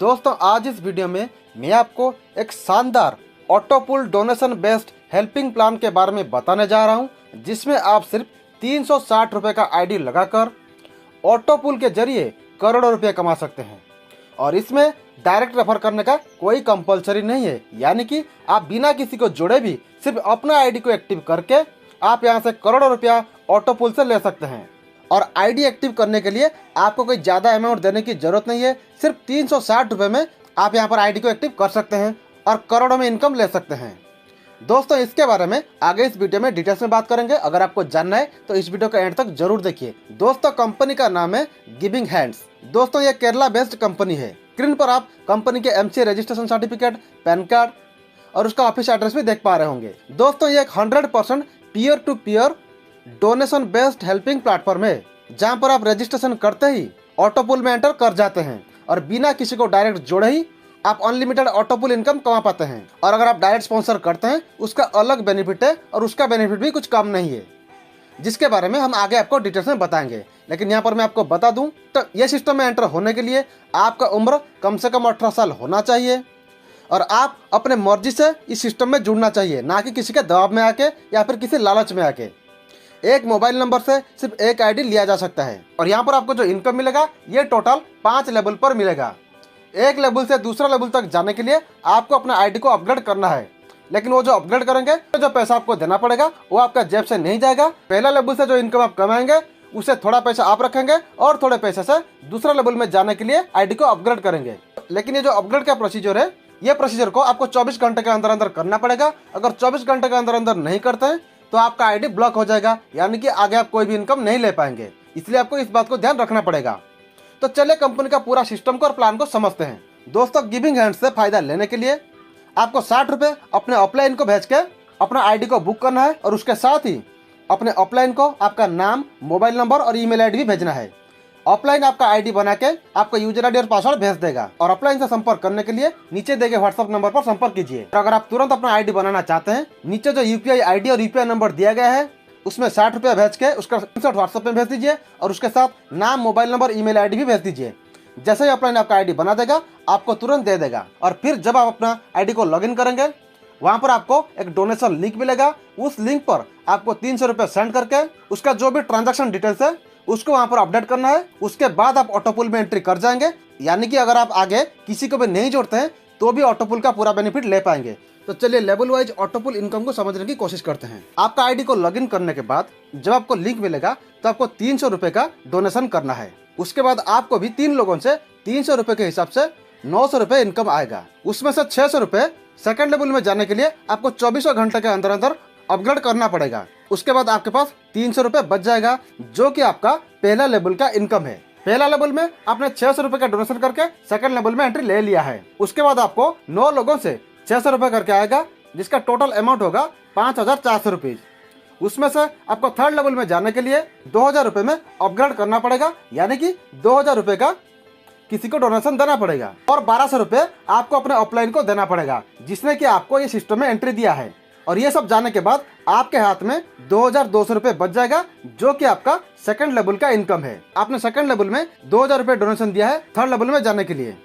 दोस्तों आज इस वीडियो में मैं आपको एक शानदार ऑटोपुल डोनेशन बेस्ड हेल्पिंग प्लान के बारे में बताने जा रहा हूं, जिसमें आप सिर्फ 360 रुपये का आईडी लगाकर ऑटोपुल के जरिए करोड़ों रुपए कमा सकते हैं। और इसमें डायरेक्ट रेफर करने का कोई कंपलसरी नहीं है, यानी कि आप बिना किसी को जुड़े भी सिर्फ अपना आईडी को एक्टिव करके आप यहां से करोड़ों रुपया ऑटोपुल से ले सकते हैं। और आईडी एक्टिव करने के लिए आपको कोई ज़्यादा अमाउंट देने की जरूरत नहीं है। सिर्फ 360 रुपये में आप यहाँ पर आईडी को एक्टिव कर सकते हैं और करोड़ों में इनकम ले सकते हैं। दोस्तों इसके बारे में आगे इस वीडियो में डिटेल्स में बात करेंगे। अगर आपको जानना है तो इस वीडियो का एंड तक जरूर देखिए। दोस्तों कंपनी का नाम है गिविंग हैंड्स। दोस्तों ये केरला बेस्ड कंपनी है। स्क्रीन पर आप कंपनी के MCA registration certificate, pan card और उसका ऑफिस एड्रेस भी देख पा रहे होंगे। दोस्तों ये एक 100% peer to peer donation based helping platform है, जहां पर आप रजिस्ट्रेशन करते ही ऑटोपुल में एंटर कर जाते हैं और बिना किसी को डायरेक्ट जोड़े ही आप अनलिमिटेड ऑटोपुल इनकम कमा पाते हैं। और अगर आप डायरेक्ट स्पॉन्सर करते हैं उसका अलग बेनिफिट है और उसका बेनिफिट भी कुछ कम नहीं है, जिसके बारे में हम आगे आपको डिटेल्स में बताएंगे। लेकिन यहाँ पर मैं आपको बता दूं तो ये सिस्टम में एंटर होने के लिए आपका उम्र कम से कम 18 साल होना चाहिए और आप अपने मर्जी से इस सिस्टम में जुड़ना चाहिए, ना कि किसी के दबाव में आके या फिर किसी लालच में आके। एक मोबाइल नंबर से सिर्फ एक आईडी लिया जा सकता है और यहाँ पर आपको जो इनकम मिलेगा ये टोटल 5 लेवल पर मिलेगा। एक लेवल से दूसरा लेवल तक जाने के लिए आपको अपना आईडी को अपग्रेड करना है, लेकिन वो जो अपग्रेड करेंगे तो जो पैसा आपको देना पड़ेगा वो आपका जेब से नहीं जाएगा। पहला लेवल से जो इनकम आप कमाएंगे उससे थोड़ा पैसा आप रखेंगे और थोड़े पैसे से दूसरा लेवल में जाने के लिए आईडी को अपग्रेड करेंगे। लेकिन ये जो अपग्रेड का प्रोसीजर है, ये प्रोसीजर को आपको 24 घंटे के अंदर अंदर करना पड़ेगा। अगर 24 घंटे के अंदर अंदर नहीं करते हैं तो आपका आईडी ब्लॉक हो जाएगा, यानी कि आगे आप कोई भी इनकम नहीं ले पाएंगे। इसलिए आपको इस बात को ध्यान रखना पड़ेगा। तो चलिए कंपनी का पूरा सिस्टम को और प्लान को समझते हैं। दोस्तों गिविंग हैंड्स से फायदा लेने के लिए आपको 60 रुपये अपने अपलाइन को भेज के अपना आईडी को बुक करना है और उसके साथ ही अपने अपलाइन को आपका नाम, मोबाइल नंबर और ईमेल आईडी भी भेजना है। अपलाइन आपका आईडी बना के आपको यूजर आईडी और पासवर्ड भेज देगा और अपलाइन से संपर्क करने के लिए नीचे दिए गए व्हाट्सएप नंबर पर संपर्क कीजिए। और अगर आप तुरंत अपना आईडी बनाना चाहते हैं, नीचे जो यूपीआई आईडी और यूपीआई नंबर दिया गया है उसमें 60 रुपये भेज के उसका स्क्रीनशॉट व्हाट्सएप में भेज दीजिए और उसके साथ नाम, मोबाइल नंबर, ईमेल आईडी भी भेज दीजिए। जैसे ही अपलाइन आपका आईडी बना देगा आपको तुरंत दे देगा। और फिर जब आप अपना आईडी को लॉगिन करेंगे वहां पर आपको एक डोनेशन लिंक मिलेगा। उस लिंक पर आपको 300 रुपये सेंड करके उसका जो भी ट्रांजैक्शन डिटेल्स है उसको वहां पर अपडेट करना है। उसके बाद आप ऑटोपुल में एंट्री कर जाएंगे, यानी कि अगर आप आगे किसी को भी नहीं जोड़ते हैं तो भी ऑटोपुल का पूरा बेनिफिट ले पाएंगे। तो चलिए लेवल वाइज ऑटोपुल इनकम को समझने की कोशिश करते हैं। आपका आईडी को लॉगिन करने के बाद जब आपको लिंक मिलेगा तो आपको 300 रुपये का डोनेशन करना है। उसके बाद आपको भी 3 लोगों से 300 रुपये के हिसाब से 900 रुपये इनकम आएगा। उसमें से 600 रुपये सेकंड लेवल में जाने के लिए आपको 24 घंटे के अंदर अंदर अपग्रेड करना पड़ेगा। उसके बाद आपके पास 300 रुपये बच जाएगा, जो कि आपका पहला लेवल का इनकम है। पहला लेवल में आपने 600 रुपये का डोनेशन करके सेकंड लेवल में एंट्री ले लिया है। उसके बाद आपको 9 लोगों से 600 रुपये करके आएगा, जिसका टोटल अमाउंट होगा 5400 रुपीज। उसमें से आपको थर्ड लेवल में जाने के लिए 2000 रुपये में अपग्रेड करना पड़ेगा, यानी कि 2000 रुपये का किसी को डोनेशन देना पड़ेगा और 1200 रुपये आपको अपने अपलाइन को देना पड़ेगा, जिसने कि आपको ये सिस्टम में एंट्री दिया है। और ये सब जाने के बाद आपके हाथ में 2200 रुपये बच जाएगा, जो कि आपका सेकंड लेवल का इनकम है। आपने सेकंड लेवल में 2000 रुपये डोनेशन दिया है थर्ड लेवल में जाने के लिए।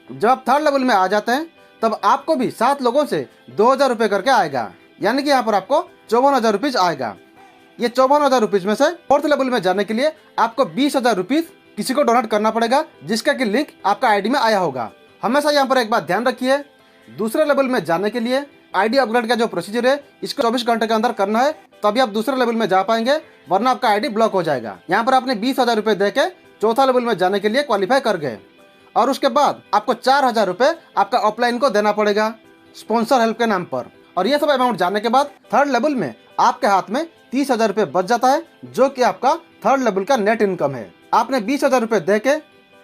जब आप थर्ड लेवल में आ जाते हैं तब आपको भी 7 लोगों से 2000 रुपये करके आएगा, यानी कि यहाँ पर आपको 54,000 रुपीज आएगा। ये 54,000 रुपीज में से फोर्थ लेवल में जाने के लिए आपको 20,000 रुपीज किसी को डोनेट करना पड़ेगा, जिसका कि लिंक आपका आईडी में आया होगा। हमेशा यहाँ पर एक बात ध्यान रखिए, दूसरे लेवल में जाने के लिए आईडी अपग्रेड का जो प्रोसीजर है इसको 24 घंटे के अंदर करना है, तभी आप दूसरे लेवल में जा पाएंगे, वरना आपका आईडी ब्लॉक हो जाएगा। यहाँ पर आपने 20,000 रुपये दे के चौथा लेवल में जाने के लिए क्वालिफाई कर गए और उसके बाद आपको 4,000 रुपये आपका अपलाइन को देना पड़ेगा स्पॉन्सर हेल्प के नाम पर। और ये सब अमाउंट जाने के बाद थर्ड लेवल में आपके हाथ में 30,000 रुपये बच जाता है, जो कि आपका थर्ड लेवल का नेट इनकम है। आपने 20,000 रुपये दे के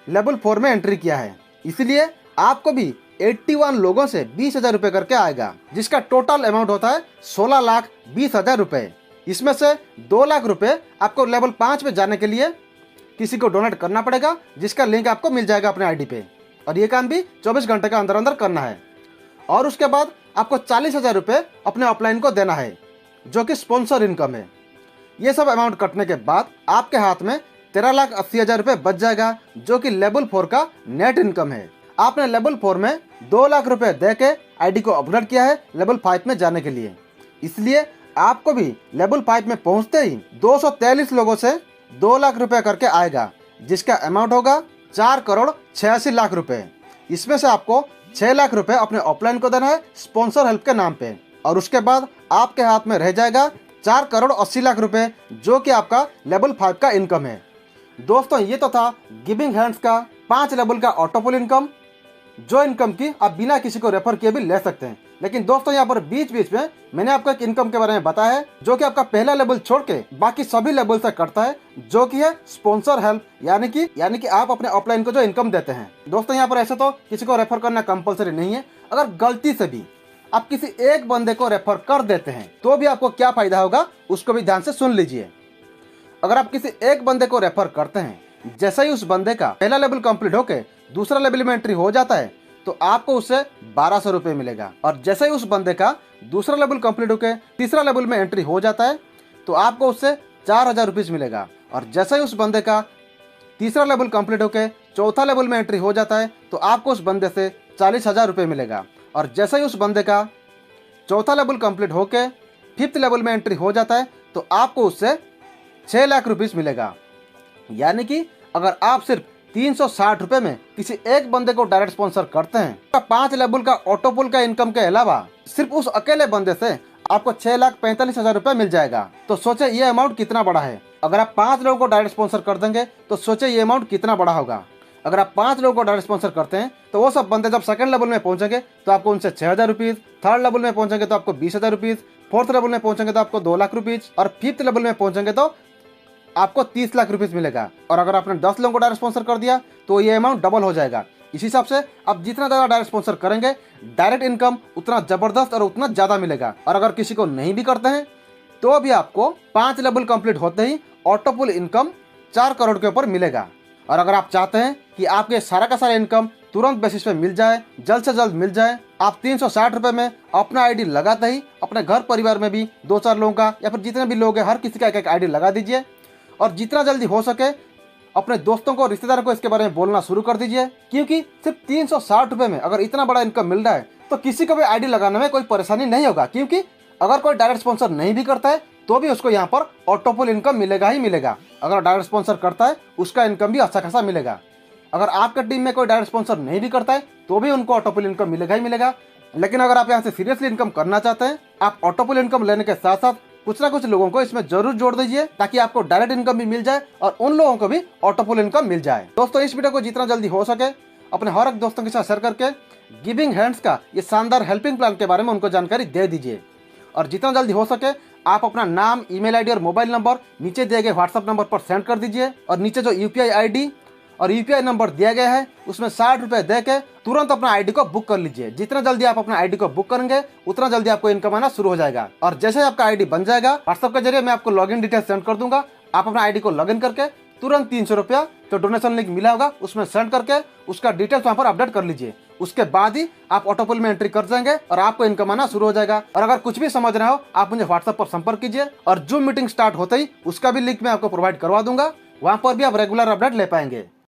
लेवल 4 में एंट्री किया है, इसलिए आपको भी 81 लोगों से 20,000 रुपये करके आएगा, जिसका टोटल अमाउंट होता है 16,20,000 रुपये। इसमें से 2 लाख रुपये आपको लेवल 5 में जाने के लिए किसी को डोनेट करना पड़ेगा, जिसका लिंक आपको मिल जाएगा अपने आईडी पे। और ये काम भी 24 घंटे के अंदर अंदर करना है। और उसके बाद आपको 40,000 रुपये अपने अपलाइन को देना है, जो कि स्पॉन्सर इनकम है। ये सब अमाउंट कटने के बाद आपके हाथ में 13,80,000 रुपये बच जाएगा, जो कि लेवल 4 का नेट इनकम है। आपने लेवल 4 में 2 लाख रुपए दे के आईडी को अपग्रेड किया है लेवल 5 में जाने के लिए। इसलिए आपको भी लेवल 5 में पहुंचते ही 243 लोगों से 2 लाख रुपए करके आएगा, जिसका अमाउंट होगा 4,86,00,000 रुपए। इसमें से आपको 6 लाख रुपए अपने ऑफलाइन को देना है स्पॉन्सर हेल्प के नाम पे, और उसके बाद आपके हाथ में रह जाएगा 4,80,00,000 रुपए, जो कि आपका लेवल 5 का इनकम है। दोस्तों ये तो था गिविंग हैंड्स का 5 लेवल का ऑटोपुल इनकम, जो इनकम की आप बिना किसी को रेफर किए भी ले सकते हैं। लेकिन दोस्तों यहाँ पर बीच बीच में मैंने आपको एक इनकम के बारे में बताया है, जो कि आपका पहला लेवल छोड़ के बाकी सभी लेवल से कटता है, जो कि है स्पॉन्सर हेल्प, यानी कि आप अपने ऑफलाइन को जो इनकम देते हैं। दोस्तों यहाँ पर ऐसे तो किसी को रेफर करना कंपलसरी नहीं है। अगर गलती से भी आप किसी एक बंदे को रेफर कर देते हैं तो भी आपको क्या फायदा होगा, उसको भी ध्यान से सुन लीजिए। अगर आप किसी एक बंदे को रेफर करते हैं, जैसे ही उस बंदे का पहला लेवल कंप्लीट होके दूसरा लेवल में एंट्री हो जाता है तो आपको उससे 1200 रुपए मिलेगा, और जैसे ही उस बंदे का दूसरा लेवल कंप्लीट होके तीसरा लेवल में एंट्री हो जाता है तो आपको उससे 4,000 रुपीज मिलेगा, और जैसे ही उस बंदे का तीसरा लेवल कंप्लीट होके चौथा लेवल में एंट्री हो जाता है तो आपको उस बंदे से 40,000 रुपये मिलेगा, और जैसे ही उस बंदे का चौथा लेवल कंप्लीट होके 5th लेवल में एंट्री हो जाता है तो आपको उससे 6 लाख रुपीज मिलेगा। यानी कि अगर आप सिर्फ 360 रुपए में किसी एक बंदे को डायरेक्ट स्पॉन्सर करते हैं तो 5 लेवल का ऑटोपुल का इनकम के अलावा सिर्फ उस अकेले बंदे से आपको 6,45,000 रुपए मिल जाएगा। तो सोचे ये अमाउंट कितना बड़ा है। अगर आप 5 लोगों को डायरेक्ट स्पॉन्सर कर देंगे तो सोचे ये अमाउंट कितना बड़ा होगा। अगर आप 5 लोगों को डायरेक्ट स्पॉन्सर करते हैं तो वो सब बंदे जब सेकंड लेवल में पहुंचेंगे तो आपको उनसे 6,000 रुपीज, थर्ड लेवल में पहुंचेंगे तो आपको 20,000 रुपीज, फोर्थ लेवल में पहुंचेंगे तो आपको 2 लाख रुपीज, और 5th लेवल में पहुंचेंगे तो आपको 30 लाख रुपीज मिलेगा। और अगर आपने 10 लोगों को डायरेक्ट स्पॉन्सर कर दिया तो ये अमाउंट डबल हो जाएगा। इस हिसाब से आप जितना ज़्यादा डायरेक्ट स्पॉन्सर करेंगे, डायरेक्ट इनकम उतना जबरदस्त और उतना ज़्यादा मिलेगा। और अगर किसी को नहीं भी करते हैं तो भी आपको 5 लेवल कंप्लीट होते ही ऑटोपुल इनकम 4 करोड़ के ऊपर मिलेगा। और अगर आप चाहते हैं कि आपके सारा का सारा इनकम तुरंत बेसिस पे मिल जाए, जल्द से जल्द मिल जाए, आप 360 रुपए में अपना आईडी लगाते ही अपने घर परिवार में भी 2-4 लोगों का या फिर जितने भी लोग हैं हर किसी का एक आईडी लगा दीजिए, और जितना जल्दी हो सके अपने दोस्तों को, रिश्तेदारों को इसके बारे में बोलना शुरू कर दीजिए। क्योंकि सिर्फ 360 रुपए में अगर इतना बड़ा इनकम मिल रहा है तो किसी को भी आईडी लगाने में कोई परेशानी नहीं होगा। क्योंकि अगर कोई डायरेक्ट स्पॉन्सर नहीं भी करता है तो भी उसको यहाँ पर ऑटोपुल इनकम मिलेगा ही मिलेगा। अगर डायरेक्ट स्पॉन्सर करता है उसका इनकम भी अच्छा खासा मिलेगा। अगर आपके टीम में कोई डायरेक्ट स्पॉन्सर नहीं भी करता है तो भी उनको ऑटोपुल इनकम मिलेगा ही मिलेगा। लेकिन अगर आप यहाँ से सीरियसली इनकम करना चाहते हैं, आप ऑटोपुल इनकम लेने के साथ साथ कुछ ना कुछ लोगों को इसमें जरूर जोड़ दीजिए, ताकि आपको डायरेक्ट इनकम भी मिल जाए और उन लोगों को भी ऑटोपुल इनकम मिल जाए। दोस्तों इस वीडियो को जितना जल्दी हो सके अपने हर एक दोस्तों के साथ शेयर करके गिविंग हैंड्स का ये शानदार हेल्पिंग प्लान के बारे में उनको जानकारी दे दीजिए। और जितना जल्दी हो सके आप अपना नाम, ईमेल आईडी और मोबाइल नंबर नीचे दिए गए व्हाट्सएप नंबर पर सेंड कर दीजिए। और नीचे जो यूपीआई आईडी और यूपीआई नंबर दिया गया है उसमें 60 रुपए दे के तुरंत अपना आईडी को बुक कर लीजिए। जितना जल्दी आप अपना आईडी को बुक करेंगे उतना जल्दी आपको इनकम आना शुरू हो जाएगा। और जैसे आपका आईडी बन जाएगा व्हाट्सएप के जरिए मैं आपको लॉगिन डिटेल सेंड कर दूंगा। आप अपना आईडी को लॉगिन करके तुरंत 300 रुपया जो डोनेशन लिंक मिला होगा उसमें सेंड करके उसका डिटेल्स वहाँ पर अपडेट कर लीजिए। उसके बाद ही आप ऑटोपुल में एंट्री कर जाएंगे और आपको इनकम आना शुरू हो जाएगा। और अगर कुछ भी समझ रहे हो आप मुझे व्हाट्सएप पर संपर्क कीजिए, और जूम मीटिंग स्टार्ट होते ही उसका भी लिंक मैं आपको प्रोवाइड करवा दूंगा। वहाँ पर भी आप रेगुलर अपडेट ले पाएंगे।